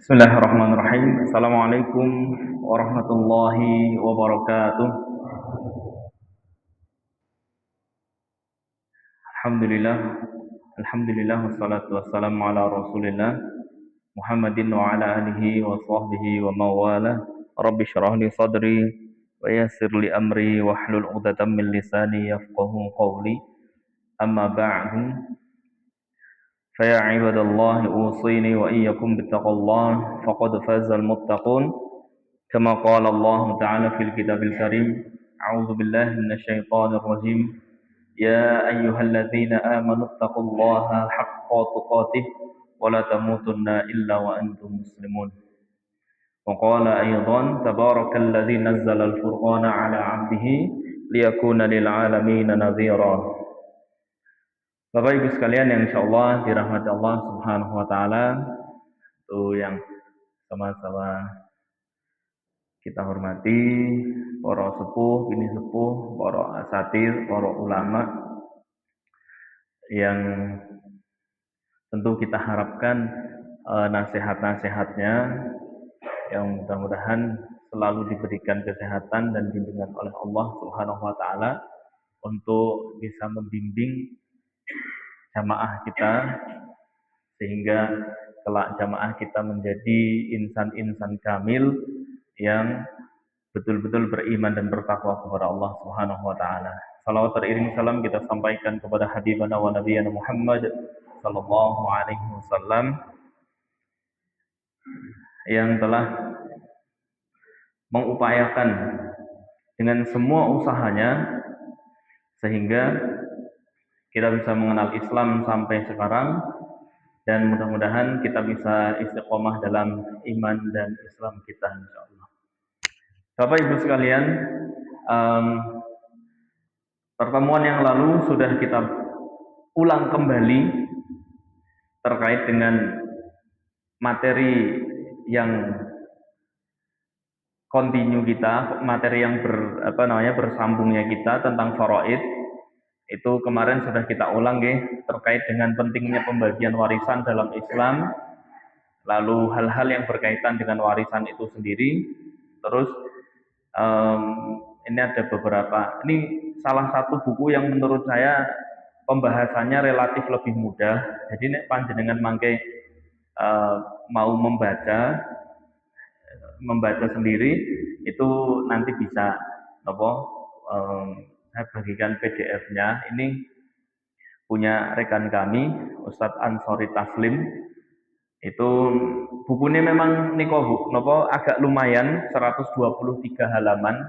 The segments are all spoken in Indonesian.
Bismillahirrahmanirrahim. Assalamualaikum warahmatullahi wabarakatuh. Alhamdulillah, alhamdulillah wassalatu wassalamu ala Rasulillah Muhammadin wa ala alihi wa sahbihi wa mawala. Rabbi syrah li sadri wa yassir li amri wa hlul 'uqdatam min lisani yafqahu qawli. Amma ba'du. فيا عباد الله أوصيني وإياكم بتقوى الله فقد فاز المتقون كما قال الله تعالى في الكتاب الكريم أعوذ بالله من الشيطان الرجيم يا أيها الذين آمنوا اتقوا الله حق تقاته ولا تموتن إلا وأنتم مسلمون وقال أيضا تبارك الذي نزل الفرقان على عبده ليكون للعالمين نذيرا. Bapak Ibu sekalian yang insya Allah dirahmati Allah Subhanahu Wa Taala, itu yang sama-sama kita hormati para sepuh, bini sepuh, para asatir, para ulama yang tentu kita harapkan nasihat-nasihatnya yang mudah-mudahan selalu diberikan kesehatan dan bimbingan oleh Allah Subhanahu Wa Taala untuk bisa membimbing jamaah kita sehingga kelak jamaah kita menjadi insan-insan kamil yang betul-betul beriman dan bertakwa kepada Allah Subhanahu wa taala. Salawat teriring salam kita sampaikan kepada habibana wa nabiyana Muhammad sallallahu alaihi wasallam yang telah mengupayakan dengan semua usahanya sehingga kita bisa mengenal Islam sampai sekarang dan mudah-mudahan kita bisa istiqomah dalam iman dan Islam kita insyaallah. Bapak Ibu sekalian, pertemuan yang lalu sudah kita ulang kembali terkait dengan materi yang kontinu kita, materi yang bersambungnya kita tentang faraid. Itu kemarin sudah kita ulang terkait dengan pentingnya pembagian warisan dalam Islam, lalu hal-hal yang berkaitan dengan warisan itu sendiri. Terus ini ada beberapa, ini salah satu buku yang menurut saya pembahasannya relatif lebih mudah. Jadi nek panjenengan mangke mau membaca sendiri itu nanti bisa saya bagikan PDF-nya. Ini punya rekan kami, Ustadz Ansori Taslim. Itu bukunya memang agak lumayan, 123 halaman.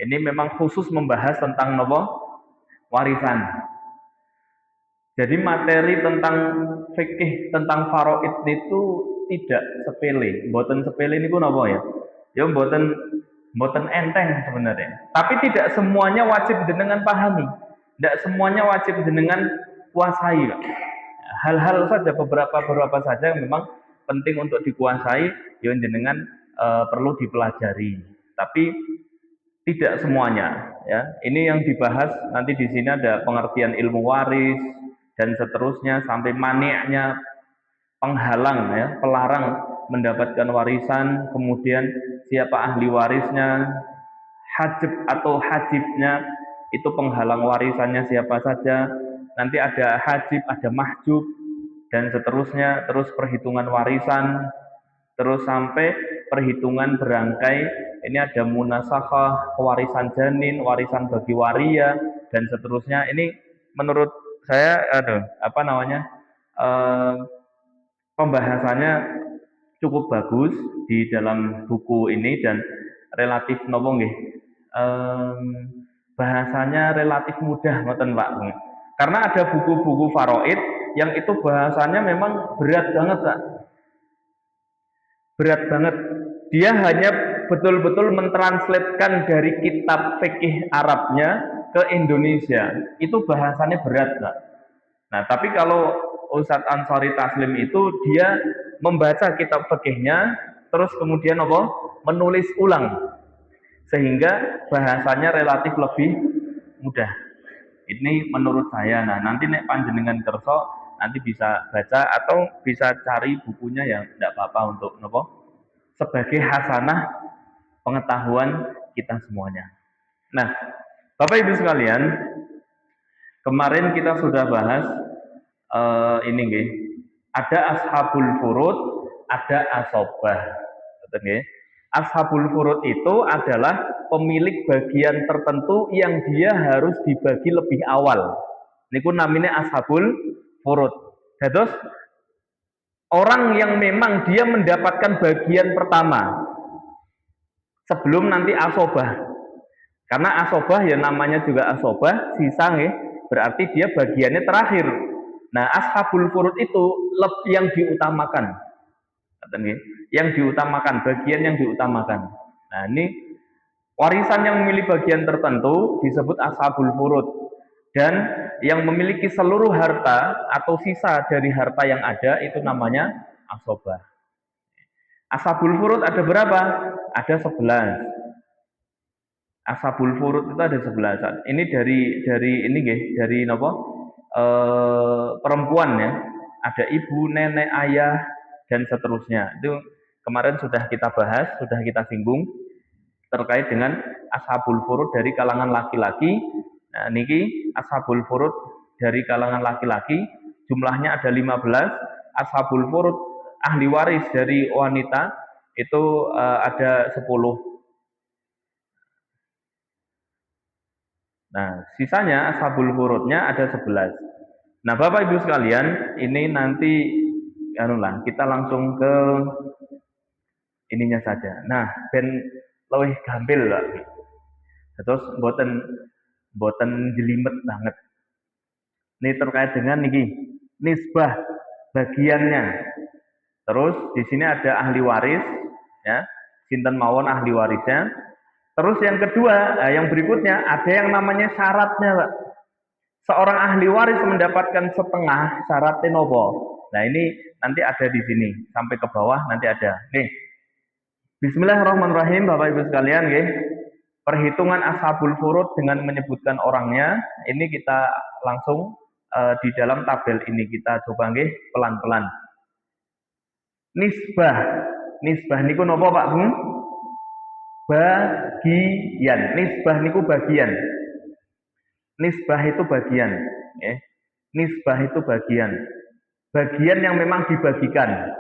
Ini memang khusus membahas tentang warisan. Jadi materi tentang fikih tentang faraid itu tidak sepele. Mboten sepele niku napa ya? Ya mboten enteng sebenarnya. Tapi tidak semuanya wajib jenengan pahami. Tidak semuanya wajib jenengan kuasai. Hal-hal saja, beberapa saja yang memang penting untuk dikuasai, yang jenengan perlu dipelajari. Tapi tidak semuanya. Ya, ini yang dibahas nanti di sini ada pengertian ilmu waris dan seterusnya sampai mani'nya, penghalang ya, pelarang mendapatkan warisan, kemudian siapa ahli warisnya, hajib atau hajibnya, itu penghalang warisannya siapa saja, nanti ada hajib, ada mahjub, dan seterusnya, terus perhitungan warisan, terus sampai perhitungan berangkai, ini ada munasakah, pewarisan janin, warisan bagi waria, dan seterusnya. Ini menurut saya, apa namanya, eh, pembahasannya cukup bagus di dalam buku ini dan relatif nopo nggih. Bahasanya relatif mudah ngoten Pak. Karena ada buku-buku faraid yang itu bahasanya memang berat banget Pak. Berat banget. Dia hanya betul-betul mentranslatekan dari kitab fikih Arabnya ke Indonesia. Itu bahasanya berat Pak. Nah, tapi kalau Ustadz Ansari Taslim itu dia membaca kitab fikihnya, terus kemudian apa? Menulis ulang, sehingga bahasanya relatif lebih mudah. Ini menurut saya. Nah, nanti nek panjenengan kerso nanti bisa baca atau bisa cari bukunya yang tidak apa-apa untuk apa? Sebagai hasanah pengetahuan kita semuanya. Nah, Bapak Ibu sekalian, kemarin kita sudah bahas ini nggih. Ada ashabul furud, ada asobah. Betul. Ashabul furud itu adalah pemilik bagian tertentu yang dia harus dibagi lebih awal. Niku namanya ashabul furud. Terus orang yang memang dia mendapatkan bagian pertama sebelum nanti asobah. Karena asobah ya namanya juga asobah, sisa nih, berarti dia bagiannya terakhir. Nah, ashabul furud itu yang diutamakan. Yang diutamakan, bagian yang diutamakan. Nah, ini warisan yang memiliki bagian tertentu disebut ashabul furud. Dan yang memiliki seluruh harta atau sisa dari harta yang ada itu namanya asobah. Ashabul furud ada berapa? Ada 11. Ashabul furud itu ada 11. Ini dari ini nggih, dari napa? Perempuan ya. Ada ibu, nenek, ayah dan seterusnya. Itu kemarin sudah kita bahas, sudah kita singgung terkait dengan ashabul furud dari kalangan laki-laki. Nah, niki ashabul furud dari kalangan laki-laki jumlahnya ada 15. Ashabul furud ahli waris dari wanita itu ada 10. Nah, sisanya ashabul furudnya ada 11. Nah, Bapak Ibu sekalian, ini nanti kita langsung ke ininya saja. Nah, ben luwih gampil Pak. Terus boten jelimet banget. Ini terkait dengan niki nisbah bagiannya. Terus di sini ada ahli waris ya. Sinten mawon ahli warisnya. Terus yang kedua, yang berikutnya ada yang namanya syaratnya, Pak. Seorang ahli waris mendapatkan setengah syaratnya nopo. Nah, ini nanti ada di sini sampai ke bawah nanti ada. Nih. Bismillahirrahmanirrahim Bapak Ibu sekalian, nggih. Perhitungan ashabul furud dengan menyebutkan orangnya, ini kita langsung di dalam tabel ini kita coba nggih pelan-pelan. Nisbah. Nisbah niku napa Pak Bung? Bagian. Nisbah niku bagian. Nisbah itu bagian, ya. Nisbah itu bagian. Bagian yang memang dibagikan.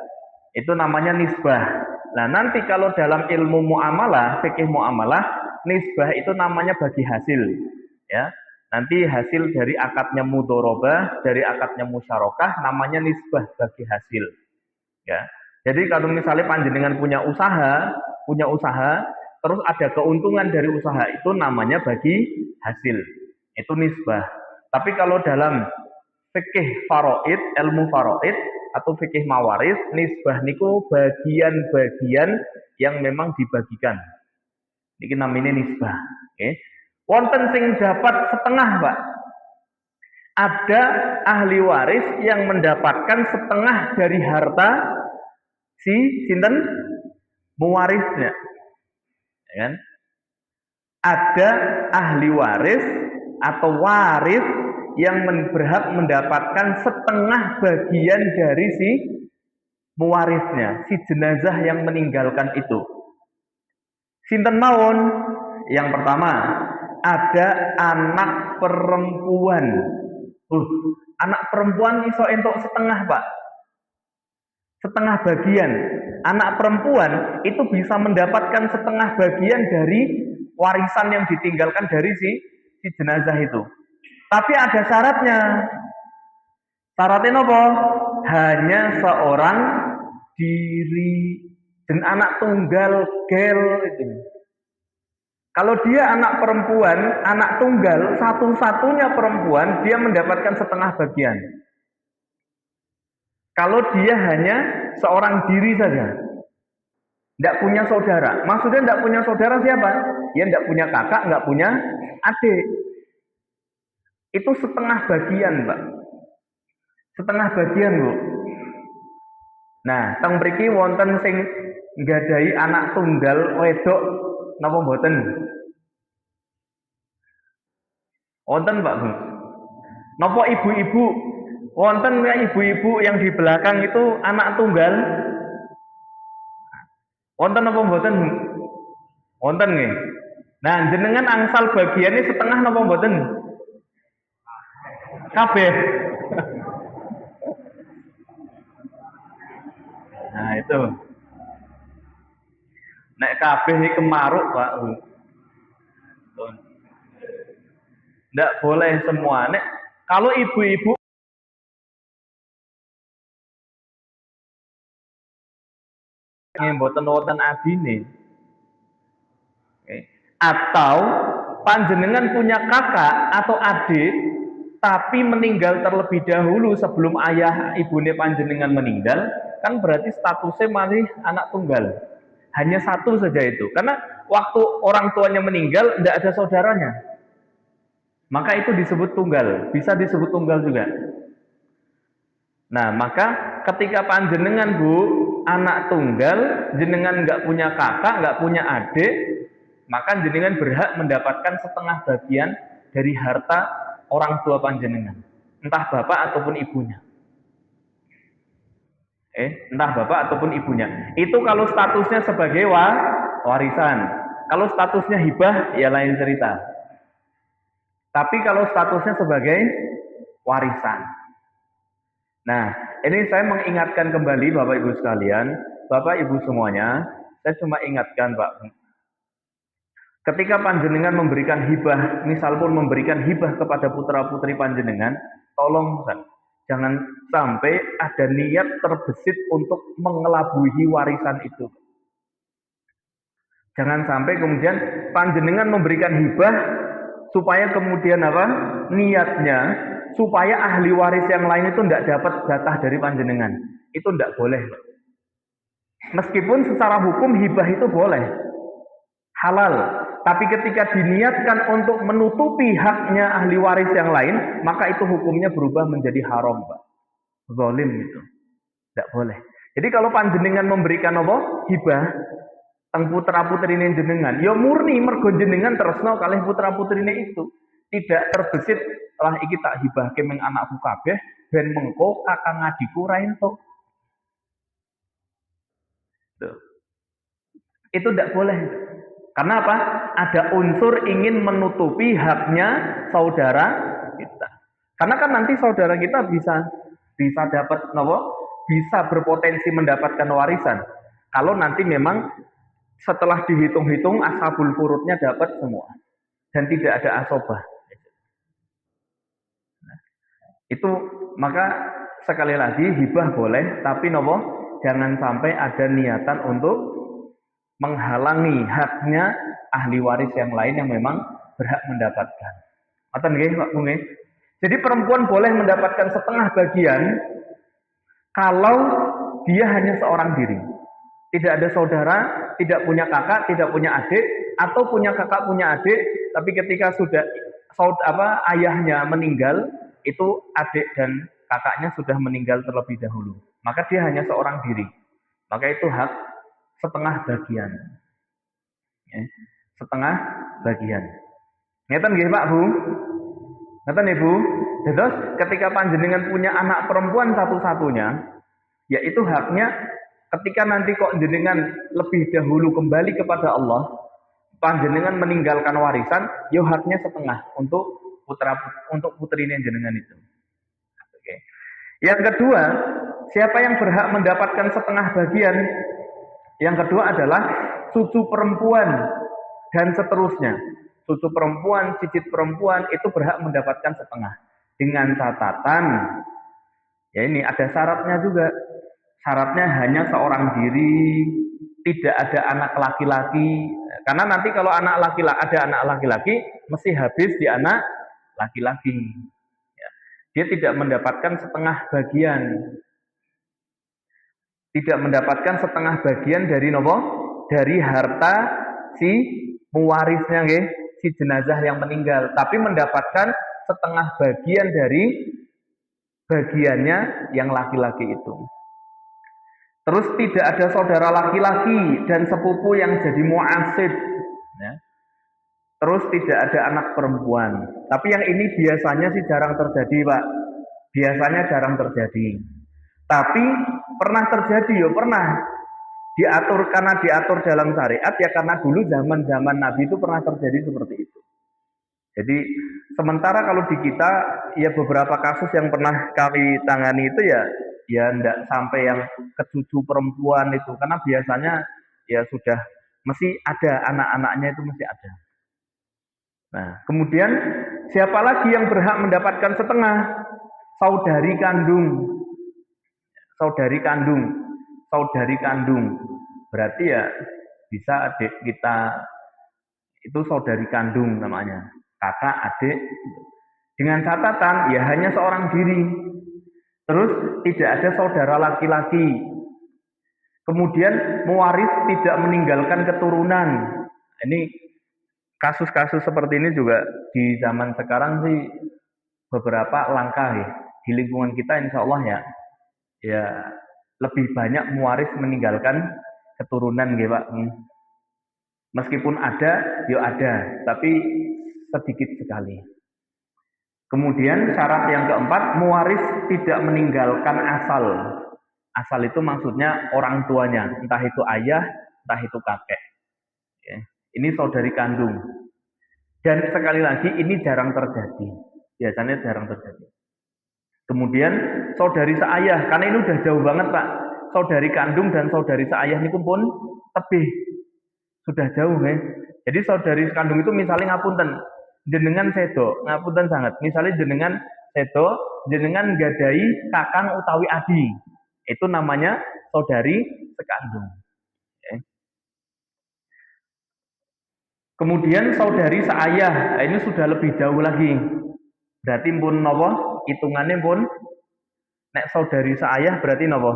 Itu namanya nisbah. Nah, nanti kalau dalam ilmu muamalah, fikih muamalah, nisbah itu namanya bagi hasil, ya. Nanti hasil dari akadnya mudharabah, dari akadnya musyarakah, namanya nisbah bagi hasil, ya. Jadi kalau misalnya panjenengan punya usaha, terus ada keuntungan dari usaha itu namanya bagi hasil, itu nisbah. Tapi kalau dalam fikih faraid, ilmu faraid atau fikih mawaris, nisbah niku bagian-bagian yang memang dibagikan. Ini namanya nisbah. Okay. Wonten sing dapat setengah, Pak. Ada ahli waris yang mendapatkan setengah dari harta si sinten mewarisnya. Ya kan? Ada ahli waris atau waris yang berhak mendapatkan setengah bagian dari si mewarisnya, si jenazah yang meninggalkan itu. Sinten mawon? Yang pertama, ada anak perempuan Uh, anak perempuan iso entuk setengah, Pak. Setengah bagian. Anak perempuan itu bisa mendapatkan setengah bagian dari warisan yang ditinggalkan dari si jenazah itu. Tapi ada syaratnya. Syaratnya apa? Hanya seorang diri dan anak tunggal gel itu. Kalau dia anak perempuan, anak tunggal, satu-satunya perempuan, dia mendapatkan setengah bagian. Kalau dia hanya seorang diri saja, tidak punya saudara. Maksudnya tidak punya saudara siapa? Ya tidak punya kakak, nggak punya adik. Itu setengah bagian, Pak. Setengah bagian, Bu. Nah, teng mriki wonten sing nggadahi anak tunggal wedok napa mboten? Wonten, Pak, Bu. Napa ibu-ibu wonten ya ibu-ibu yang di belakang itu anak tunggal? Wonten napa mboten? Wonten nggih. Nah, jenengan angsal bagiannya setengah napa mboten? Kabeh. Nah, itu. Nek kabeh iki kemaruk, Pak. Ndak boleh semua. Nek kalau ibu-ibu mboten wonten adine. Atau panjenengan punya kakak atau adik tapi meninggal terlebih dahulu sebelum ayah ibune panjenengan meninggal, kan berarti statusnya masih anak tunggal. Hanya satu saja itu. Karena waktu orang tuanya meninggal tidak ada saudaranya. Maka itu disebut tunggal, bisa disebut tunggal juga. Nah, maka ketika panjenengan Bu anak tunggal, jenengan nggak punya kakak, nggak punya adik, maka jenengan berhak mendapatkan setengah bagian dari harta orang tua panjenengan, entah bapak ataupun ibunya. Entah bapak ataupun ibunya. Itu kalau statusnya sebagai warisan. Kalau statusnya hibah, ya lain cerita. Tapi kalau statusnya sebagai warisan. Nah, ini saya mengingatkan kembali Bapak Ibu sekalian, Bapak Ibu semuanya, saya cuma ingatkan Pak, ketika panjenengan memberikan hibah, misal pun memberikan hibah kepada putra-putri panjenengan, tolong jangan sampai ada niat terbesit untuk mengelabui warisan itu. Jangan sampai kemudian panjenengan memberikan hibah supaya kemudian apa? Niatnya supaya ahli waris yang lain itu tidak dapat jatah dari panjenengan. Itu tidak boleh. Meskipun secara hukum hibah itu boleh. Halal. Tapi ketika diniatkan untuk menutupi haknya ahli waris yang lain, maka itu hukumnya berubah menjadi haram, Pak. Zalim itu. Tidak boleh. Jadi kalau panjenengan memberikan apa? Hibah teng putra-putrine jenengan, ya murni mergo jenengan tresno kalih putra-putrine itu. Tidak terbesit lah iki tak hibahke meng anakku kabeh ben mengko kakang adikku ra entuk. Itu tidak boleh. Karena apa? Ada unsur ingin menutupi haknya saudara kita. Karena kan nanti saudara kita bisa dapat bisa berpotensi mendapatkan warisan. Kalau nanti memang setelah dihitung-hitung ashabul furudnya dapat semua dan tidak ada asobah. Itu maka sekali lagi hibah boleh, tapi jangan sampai ada niatan untuk menghalangi haknya ahli waris yang lain yang memang berhak mendapatkan. Ngoten nggih, Pak Bunge? Jadi perempuan boleh mendapatkan setengah bagian kalau dia hanya seorang diri. Tidak ada saudara, tidak punya kakak, tidak punya adik, atau punya kakak, punya adik, tapi ketika sudah ayahnya meninggal, itu adik dan kakaknya sudah meninggal terlebih dahulu. Maka dia hanya seorang diri. Maka itu hak setengah bagian. Ya, setengah bagian. Ngeten nggih Pak Bu? Ngeten Ibu? Terus ketika panjenengan punya anak perempuan satu-satunya, yaitu haknya ketika nanti kok jenengan lebih dahulu kembali kepada Allah, panjenengan meninggalkan warisan, yo haknya setengah untuk putrine jenengan itu. Yang kedua, siapa yang berhak mendapatkan setengah bagian? Yang kedua adalah cucu perempuan dan seterusnya. Cucu perempuan, cicit perempuan itu berhak mendapatkan setengah. Dengan catatan, ya ini ada syaratnya juga. Syaratnya hanya seorang diri, tidak ada anak laki-laki. Karena nanti kalau ada anak laki-laki, mesti habis di anak laki-laki. Ya. Dia tidak mendapatkan setengah bagian. Tidak mendapatkan setengah bagian dari nopo? Dari harta si mewarisnya, nggih, si jenazah yang meninggal, tapi mendapatkan setengah bagian dari bagiannya yang laki-laki itu. Terus tidak ada saudara laki-laki dan sepupu yang jadi muasib, ya. Terus tidak ada anak perempuan. Tapi yang ini biasanya sih jarang terjadi, Pak. Biasanya jarang terjadi. Tapi pernah terjadi, ya pernah. Karena diatur dalam syariat, ya karena dulu zaman-zaman Nabi itu pernah terjadi seperti itu. Jadi sementara kalau di kita, ya beberapa kasus yang pernah kami tangani itu ya enggak sampai yang ke cucu perempuan itu, karena biasanya ya sudah mesti ada anak-anaknya, itu mesti ada. Nah, kemudian siapa lagi yang berhak mendapatkan setengah? Saudari kandung. Saudari kandung. Saudari kandung. Berarti ya bisa adik kita, itu saudari kandung namanya. Kakak, adik. Dengan catatan ya hanya seorang diri. Terus tidak ada saudara laki-laki. Kemudian mewaris tidak meninggalkan keturunan. Ini kasus-kasus seperti ini juga di zaman sekarang sih beberapa langkah ya. Di lingkungan kita insya Allah ya lebih banyak mewaris meninggalkan keturunan gitu Pak. Meskipun ada, ya ada, tapi sedikit sekali. Kemudian syarat yang keempat, mewaris tidak meninggalkan asal. Asal itu maksudnya orang tuanya, entah itu ayah, entah itu kakek. Ya. Ini saudari kandung. Dan sekali lagi ini jarang terjadi. Biasanya jarang terjadi. Kemudian saudari seayah, karena ini udah jauh banget Pak. Saudari kandung dan saudari seayah ini pun tebih. Sudah jauh ya. Jadi saudari kandung itu misalnya ngapunten, jenengan sedo, ngapunten sangat. Misalnya jenengan sedo, jenengan gadai kakang utawi adi. Itu namanya saudari sekandung. Ya. Kemudian saudari seayah, ini sudah lebih jauh lagi. Berarti pun nopo, hitungannya pun nek saudari seayah berarti nopo?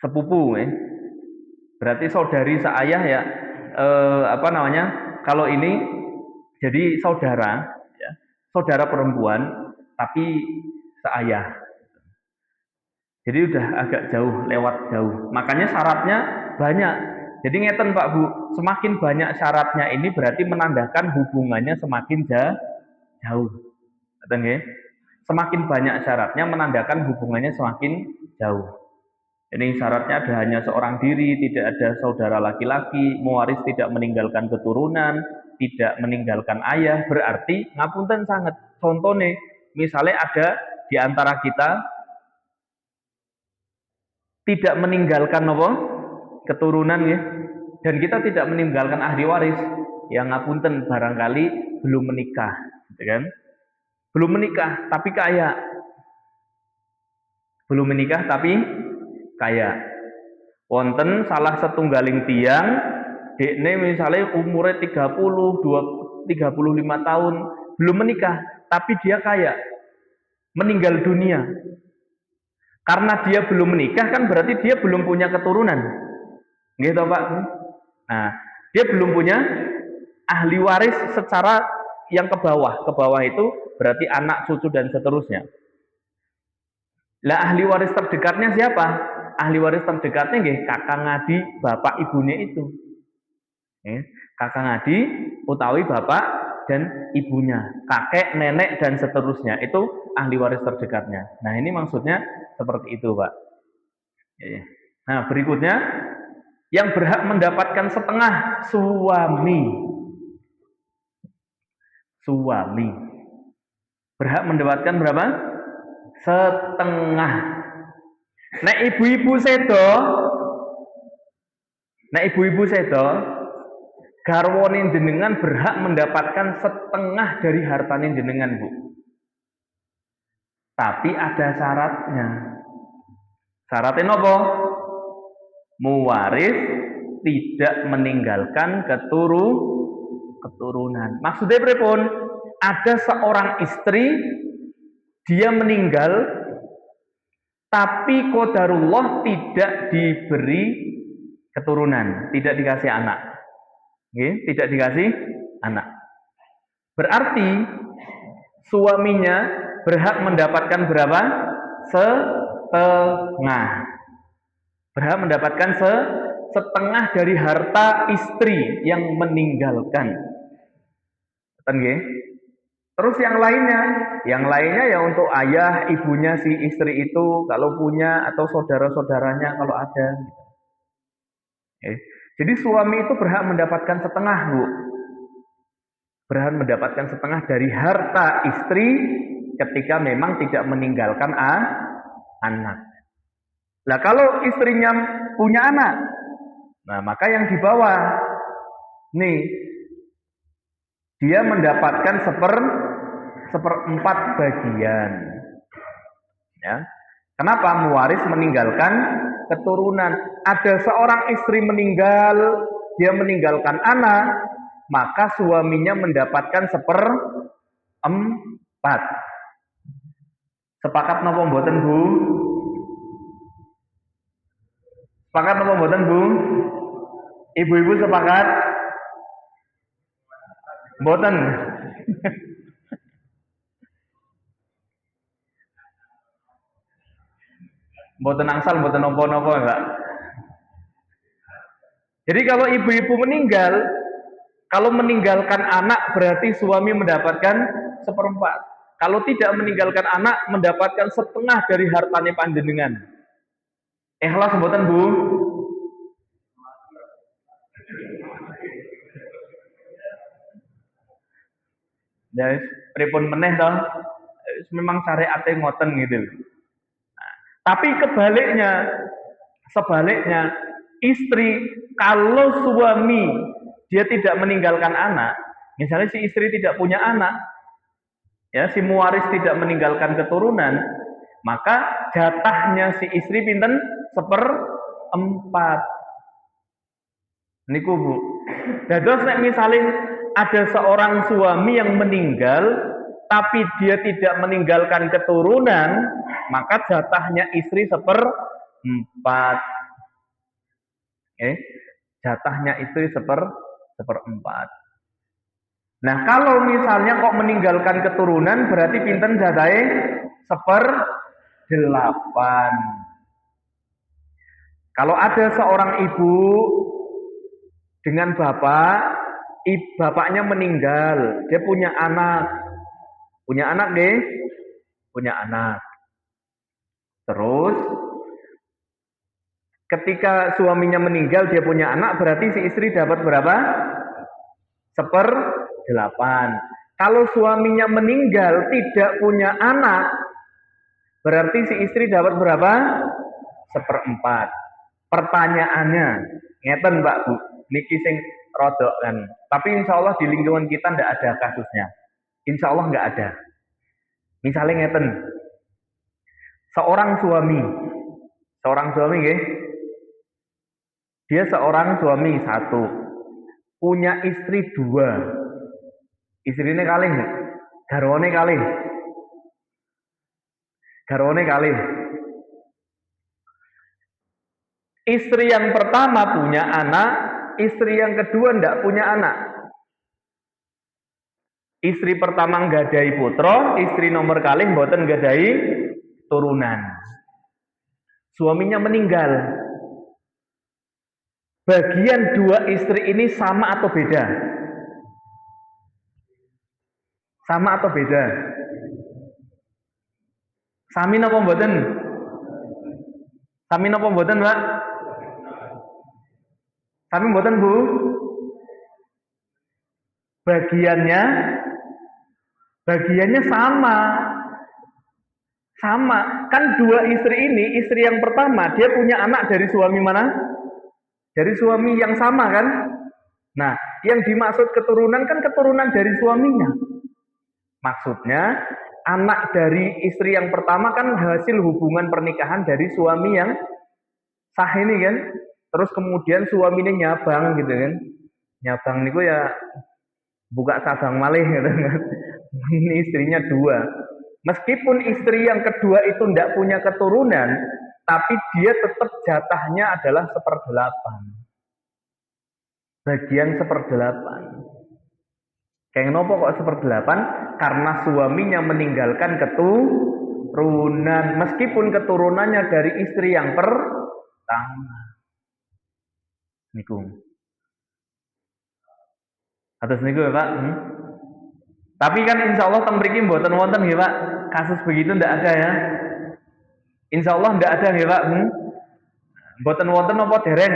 Sepupu ya. Berarti saudari seayah ya apa namanya? Kalau ini jadi saudara ya, saudara perempuan tapi seayah. Jadi udah agak jauh, lewat jauh. Makanya syaratnya banyak. Jadi ngeten Pak Bu, semakin banyak syaratnya ini berarti menandakan hubungannya semakin jauh. Ngeten nggih? Semakin banyak syaratnya menandakan hubungannya semakin jauh. Ini syaratnya ada hanya seorang diri, tidak ada saudara laki-laki, mewaris tidak meninggalkan keturunan, tidak meninggalkan ayah, berarti ngapunten sangat. Contohnya, misalnya ada di antara kita tidak meninggalkan apa? Keturunan ya. Dan kita tidak meninggalkan ahli waris, yang ngapunten barangkali belum menikah, gitu kan? Belum menikah tapi kaya. Belum menikah tapi kaya. Wonten salah setunggaling tiang, dekne misalnya umurnya 35 tahun, belum menikah, tapi dia kaya, meninggal dunia. Karena dia belum menikah kan berarti dia belum punya keturunan. Gitu Pak. Nah, dia belum punya ahli waris secara yang ke bawah. Ke bawah itu berarti anak, cucu dan seterusnya. Lah ahli waris terdekatnya siapa? Ahli waris terdekatnya nggih kakang adi bapak ibunya itu. Kakang adi utawi bapak dan ibunya, kakek, nenek dan seterusnya itu ahli waris terdekatnya. Nah, ini maksudnya seperti itu, Pak. Nah, berikutnya yang berhak mendapatkan setengah suami. Suami. Berhak mendapatkan berapa? Setengah. Nek ibu-ibu sedo, garwane jenengan berhak mendapatkan setengah dari hartane jenengan, Bu. Tapi ada syaratnya. Syaratnya apa? Muwaris tidak meninggalkan keturunan. Maksudnya pripun? Ada seorang istri, dia meninggal, tapi qadarullah tidak diberi keturunan, tidak dikasih anak. Tidak dikasih anak. Berarti suaminya berhak mendapatkan berapa? Setengah. Berhak mendapatkan setengah dari harta istri yang meninggalkan. Terus yang lainnya ya untuk ayah, ibunya si istri itu kalau punya, atau saudara-saudaranya kalau ada. Jadi suami itu berhak mendapatkan setengah, Bu. Berhak mendapatkan setengah dari harta istri ketika memang tidak meninggalkan anak. Nah, kalau istrinya punya anak, nah maka yang di bawah nih dia mendapatkan seperempat bagian. Ya. Kenapa? Muwaris meninggalkan keturunan. Ada seorang istri meninggal, dia meninggalkan anak, maka suaminya mendapatkan seperempat. Sepakat napa mboten, Bu? Sepakat napa mboten, Bu? Ibu-ibu sepakat? Mboten. Mboten angsal, mboten napa-napa enggak. Jadi kalau ibu-ibu meninggal, kalau meninggalkan anak berarti suami mendapatkan seperempat. Kalau tidak meninggalkan anak mendapatkan setengah dari hartanya panjenengan. Ikhlas mboten, Bu? Ya, pripun meneh toh? Memang syariate ngoten gitu. Nah, tapi sebaliknya, istri kalau suami dia tidak meninggalkan anak, misalnya si istri tidak punya anak, ya si muwaris tidak meninggalkan keturunan, maka jatahnya si istri pinten? Seperempat. Niku, Bu. Dados nek misalnya ada seorang suami yang meninggal tapi dia tidak meninggalkan keturunan, maka jatahnya istri seperempat. Jatahnya istri seperempat. Nah, kalau misalnya kok meninggalkan keturunan berarti pinten jatahnya? Seperdelapan. Kalau ada seorang ibu dengan bapaknya meninggal, dia punya anak deh, punya anak. Terus ketika suaminya meninggal dia punya anak, berarti si istri dapat berapa? Seperdelapan. Kalau suaminya meninggal tidak punya anak, berarti si istri dapat berapa? Seperempat. Pertanyaannya, ngeten Mbak Bu, niki sing rodok kan. Tapi insya Allah di lingkungan kita ndak ada kasusnya. Insya Allah nggak ada. Misalnya ngeten, seorang suami nggih, dia seorang suami satu, punya istri dua, istrine kalih, garwane kalih. Istri yang pertama punya anak, istri yang kedua ndak punya anak. Istri pertama nggadahi putra, istri nomor kalih mboten nggadahi turunan. Suaminya meninggal. Bagian dua istri ini sama atau beda? Sama atau beda? Sami napa mboten? Sami napa mboten, Mbak? Sami mboten, Bu? Bagiannya sama. Sama. Kan dua istri ini, istri yang pertama, dia punya anak dari suami mana? Dari suami yang sama kan? Nah, yang dimaksud keturunan kan keturunan dari suaminya. Maksudnya, anak dari istri yang pertama kan hasil hubungan pernikahan dari suami yang sah ini kan. Terus kemudian suaminya nyabang gitu kan. Nyabang niku ya buka cabang malih gitu kan. Ini istrinya dua. Meskipun istri yang kedua itu tidak punya keturunan, tapi dia tetap jatahnya adalah 1/8. Bagian 1/8. Kayak nopo kok 1/8? Karena suaminya meninggalkan keturunan. Meskipun keturunannya dari istri yang pertama. Niku. Atas niku ya Pak. Tapi kan insya Allah teng mriki mboten wonten nggih Pak. Kasus begitu ndak ada ya. Insya Allah ndak ada nggih Pak. Mboten wonten apa dereng?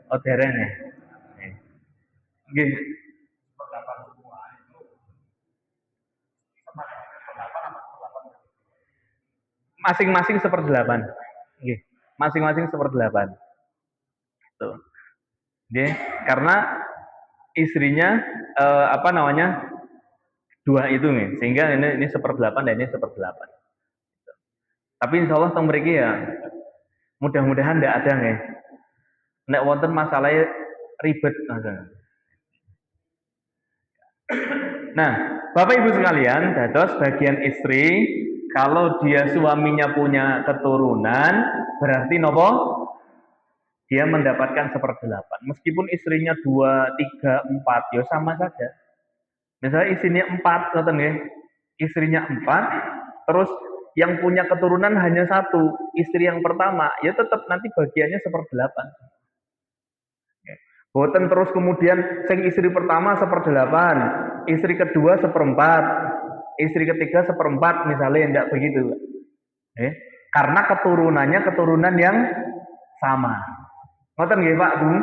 Oh dereng ya. Nggih. Masing-masing 1/8. Nggih. Masing-masing 1/8. Tuh. Nggih, karena istrinya apa namanya? Dua itu nih, sehingga ini 1/8 dan ini 1/8. Tapi insya Allah teng mriki ya mudah-mudahan tidak ada nih. Nek wonten masalahnya ribet. Nah, Bapak Ibu sekalian, dados bagian istri kalau dia suaminya punya keturunan berarti nopo? Dia mendapatkan 1/8. Meskipun istrinya 2, 3, 4, ya sama saja. Misalnya istrinya 4, istrinya 4, terus yang punya keturunan hanya 1, istri yang pertama, ya tetap nanti bagiannya 1/8. Boten terus kemudian sing istri pertama 1/8, istri kedua 1/4, istri ketiga 1/4 misalnya, tidak begitu. Karena keturunannya keturunan yang sama. Ngoten nggih Pak Bu.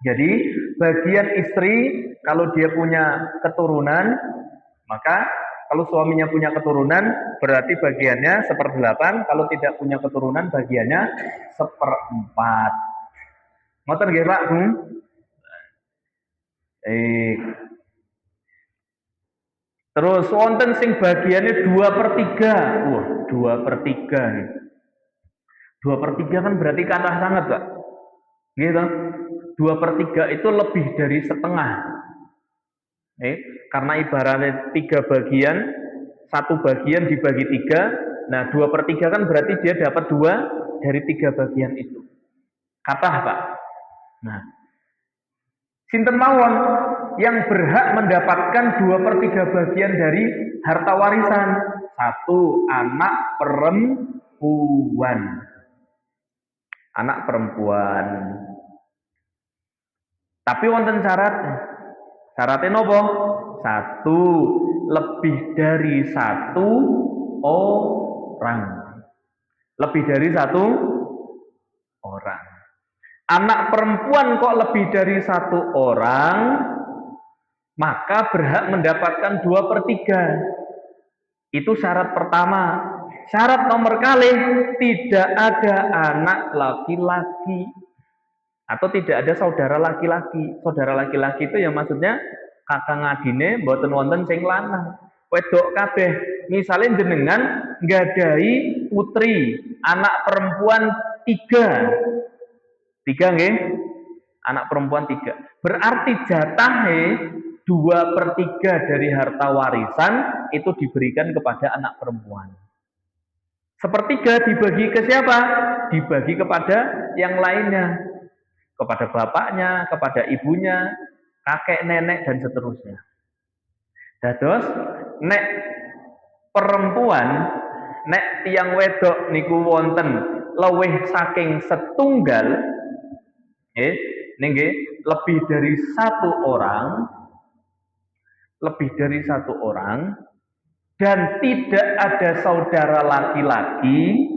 Jadi bagian istri kalau dia punya keturunan, maka kalau suaminya punya keturunan berarti bagiannya 1/8, kalau tidak punya keturunan bagiannya 1/4. Ngoten nggih Pak Bu. Terus wonten sing bagiannya 2/3. Wah, 2/3 nih. 2/3 kan berarti kathah sangat, Pak. Gitu. 2/3 itu lebih dari setengah. Karena ibaratnya 3 bagian, 1 bagian dibagi 3, nah 2/3 kan berarti dia dapat 2 dari 3 bagian itu. Kathah, Pak. Nah, sinten mawon yang berhak mendapatkan 2/3 bagian dari harta warisan? 1, anak perempuan. Anak perempuan. Tapi wonten syarat. Syaratnya nopo? 1, lebih dari 1 orang. Lebih dari 1 orang. Anak perempuan kok lebih dari 1 orang, maka berhak mendapatkan 2/3. Itu syarat pertama. Syarat nomor kalih, tidak ada anak laki-laki atau tidak ada saudara laki-laki. Saudara laki-laki itu ya maksudnya kakang adine mboten wonten sing lanang. Wedok kabeh. Misalnya jenengan nggadahi putri, anak perempuan 3. 3 nggih? Anak perempuan 3. Berarti jatahe 2/3 dari harta warisan itu diberikan kepada anak perempuan. 1/3 dibagi ke siapa? Dibagi kepada yang lainnya. Kepada bapaknya, kepada ibunya, kakek, nenek, dan seterusnya. Dados, nek perempuan, nek tiyang wedok niku wonten luwih saking setunggal, nggih, lebih dari 1 orang, dan tidak ada saudara laki-laki,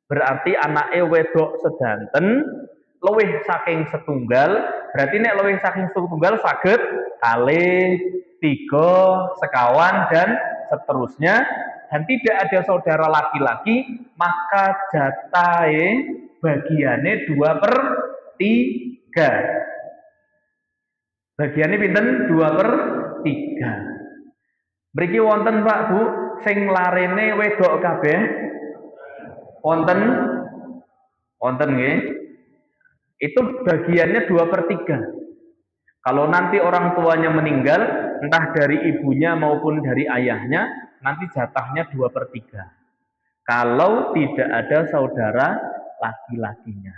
berarti anake wedok sedanten luwih saking setunggal, berarti nek luwih saking setunggal saged kalih. 3, sekawan, dan seterusnya. Dan tidak ada saudara laki-laki, maka jatahe bagiannya 2/3. Bagiannya pinten? 2/3. Mriki wonten Pak Bu, sing larene wedok kabeh? Wonten? Wonten nggih. Itu bagiannya 2/3. Kalau nanti orang tuanya meninggal, entah dari ibunya maupun dari ayahnya, nanti jatahnya 2/3. Kalau tidak ada saudara laki-lakinya.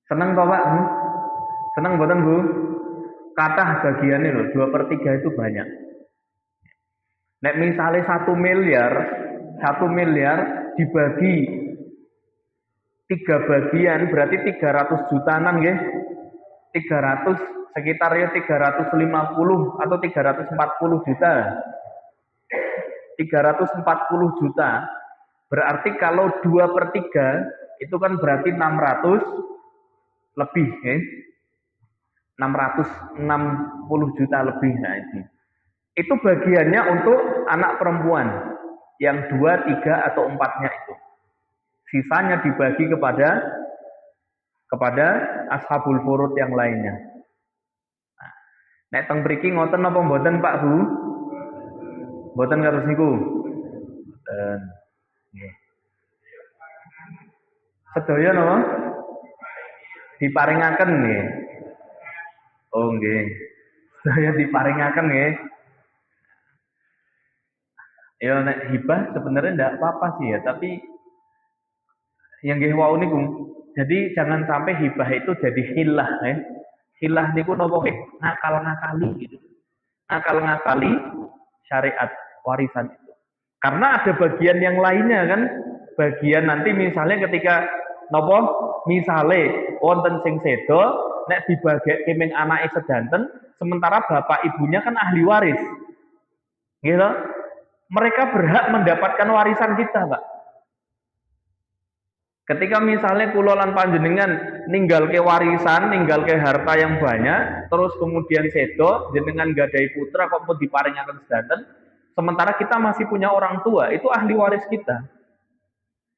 Seneng toh Pak? Seneng boten Bu? Kathah bagiannya loh, 2/3 itu banyak. Nek misalnya 1 miliar dibagi 3 bagian, berarti 300 jutaan nggih. 300 sekitar ya 350 atau 340 juta. 340 juta. Berarti kalau 2/3 itu kan berarti 600 lebih, 660 juta lebih. Nah, itu bagiannya untuk anak perempuan yang 2, 3 atau 4-nya itu. Sisanya dibagi kepada ashabul furud yang lainnya. Nah, nek teng mriki ngoten napa mboten Pak Bu? Mboten kados niku. Mboten. Nggih. Sedaya napa? Diparingaken nggih. Oh nggih. Sedaya diparingaken nggih. Ya nek hibah sebenarnya ndak apa-apa sih ya, tapi yang nggih wau niku. Jadi jangan sampai hibah itu jadi hilah ya. Hilah niku napa ngakal-ngakali gitu. Ngakal-ngakali syariat warisan itu. Karena ada bagian yang lainnya kan. Bagian nanti misalnya ketika napa misale wonten sing sedo nek dibageke ming anake sedanten sementara bapak ibunya kan ahli waris. Gitu. Mereka berhak mendapatkan warisan kita, Pak. Ketika misalnya kula lan panjenengan ninggalke warisan, ninggalke harta yang banyak, terus kemudian sedo, jenengan gadai putra kok pun diparingaken sedanten, sementara kita masih punya orang tua, itu ahli waris kita.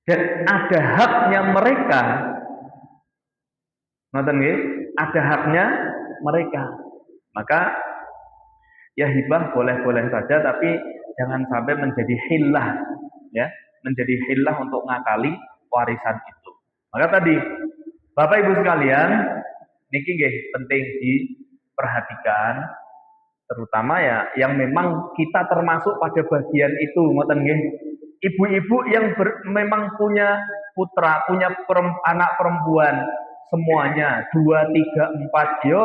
Dan ada haknya mereka. Ngoten nggih? Ada haknya mereka. Maka ya hibah boleh-boleh saja, tapi jangan sampai menjadi hilah, ya, menjadi hilah untuk ngakali warisan itu. Maka tadi, Bapak Ibu sekalian, niki nggih penting diperhatikan, terutama ya yang memang kita termasuk pada bagian itu, ngoten nggih. Ibu-ibu yang memang punya putra, punya anak perempuan semuanya 2, 3, 4 yo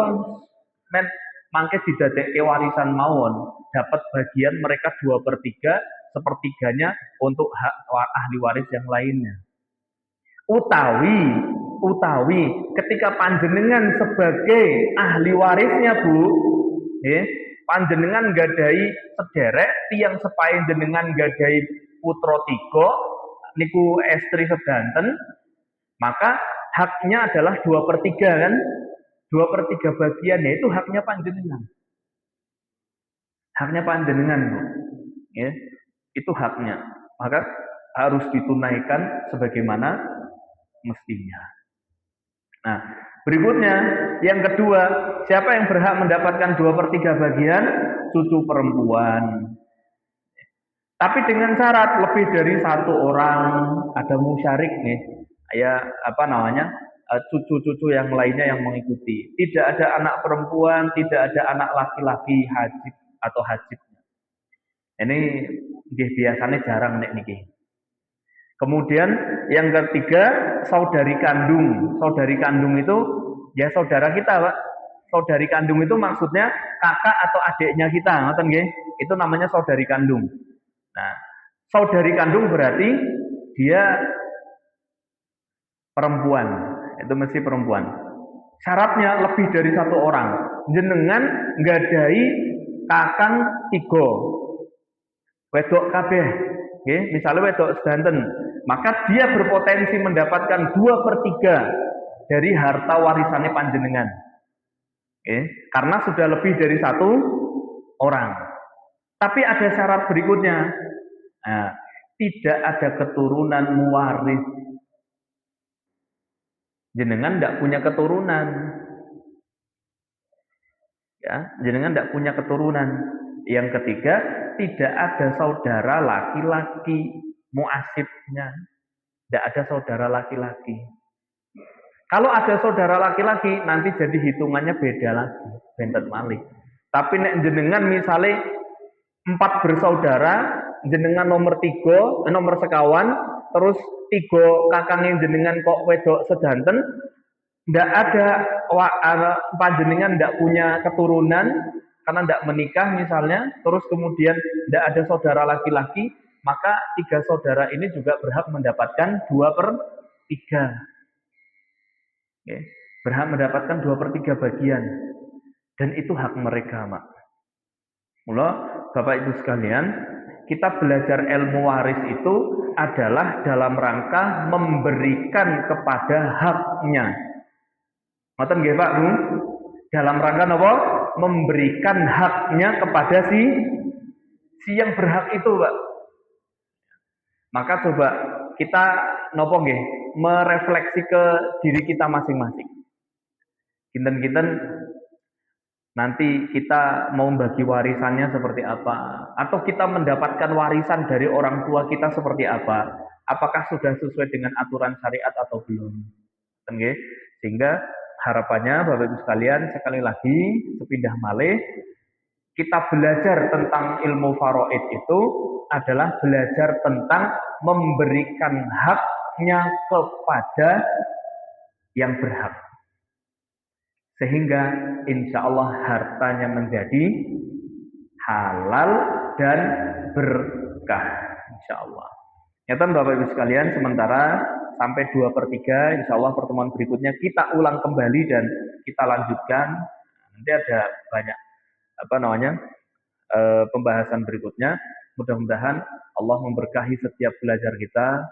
men mangke didadekke warisan mawon, dapat bagian mereka 2/3, sepertiganya untuk hak ahli waris yang lainnya. Utawi ketika panjenengan sebagai ahli warisnya Bu, panjenengan gadai sederek tiang sepain jenengan gadai putra 3 niku estri sedanten, maka haknya adalah 2/3 kan? 2/3 bagiannya itu haknya panjenengan. Haknya panjenengan, Bu. Ya, itu haknya. Maka harus ditunaikan sebagaimana mestinya. Nah, berikutnya yang kedua, siapa yang berhak mendapatkan 2/3 bagian? Cucu perempuan. Tapi dengan syarat lebih dari 1 orang, ada musyarik nih, ya apa namanya? Cucu-cucu yang lainnya yang mengikuti. Tidak ada anak perempuan, tidak ada anak laki-laki hajib atau hajibnya. Ini biasanya jarang nek niki. Kemudian yang ketiga, saudari kandung. Saudari kandung itu ya saudara kita, Pak. Saudari kandung itu maksudnya kakak atau adiknya kita, ngoten nggih? Itu namanya saudari kandung. Nah, saudari kandung berarti dia perempuan. Itu mesti perempuan. Syaratnya lebih dari 1 orang. Jenengan nggadai kakang 3. Wedok kabeh. Misalnya wedok sedanten, maka dia berpotensi mendapatkan 2/3 dari harta warisannya panjenengan. Karena sudah lebih dari satu orang. Tapi ada syarat berikutnya. Nah, tidak ada keturunan muwaris. Jenengan tidak punya keturunan. Ya, jenengan tidak punya keturunan. Yang ketiga, tidak ada saudara laki-laki muasibnya. Tidak ada saudara laki-laki. Kalau ada saudara laki-laki, nanti jadi hitungannya beda lagi, benten malih. Tapi nek jenengan misalnya 4 bersaudara, jenengan nomor 3, nomor sekawan, terus 3 kakangnya jenengan kok wedok sedanten, ndak ada panjenengan ndak punya keturunan karena ndak menikah misalnya, terus kemudian ndak ada saudara laki-laki, maka 3 saudara ini juga berhak mendapatkan 2/3. Berhak mendapatkan 2/3 bagian, dan itu hak mereka, Mak. Mula Bapak Ibu sekalian, kita belajar ilmu waris itu adalah dalam rangka memberikan kepada haknya. Ngoten nggih Pak Bu? Dalam rangka apa? Memberikan haknya kepada si yang berhak itu, Pak. Maka coba kita nopo nggih merefleksi ke diri kita masing-masing. Kinten-kinten nanti kita mau bagi warisannya seperti apa, atau kita mendapatkan warisan dari orang tua kita seperti apa, apakah sudah sesuai dengan aturan syariat atau belum. Okay? Sehingga harapannya Bapak Ibu sekalian, sekali lagi sepindah malih, kita belajar tentang ilmu faraid itu adalah belajar tentang memberikan haknya kepada yang berhak. Sehingga insya Allah hartanya menjadi halal dan berkah, insya Allah. Nyata Bapak Ibu sekalian, sementara sampai 2/3, insya Allah pertemuan berikutnya kita ulang kembali dan kita lanjutkan. Nanti ada banyak pembahasan berikutnya. Mudah-mudahan Allah memberkahi setiap belajar kita,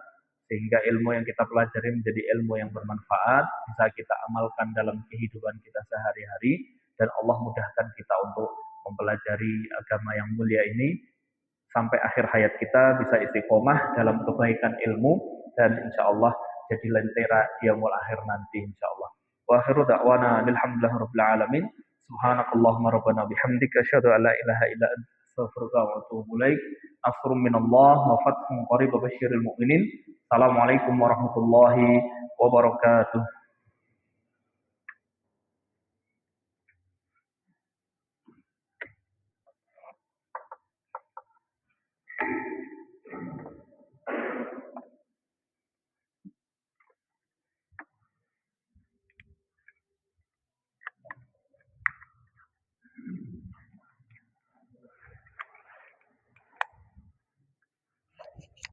sehingga ilmu yang kita pelajari menjadi ilmu yang bermanfaat, bisa kita amalkan dalam kehidupan kita sehari-hari, dan Allah mudahkan kita untuk mempelajari agama yang mulia ini, sampai akhir hayat kita bisa istiqomah dalam kebaikan ilmu, dan insya Allah jadi lentera di yaumul akhir nanti insya Allah. Wa akhiru da'wana alhamdulillahi rabbil alamin. Subhanakallahumma rabbana bihamdika asyhadu an la ilaha illa anta astaghfiruka wa atubu ilaik. Nasrun minallah wa fathun qarib wa basyiril mu'minin. Assalamualaikum warahmatullahi wabarakatuh.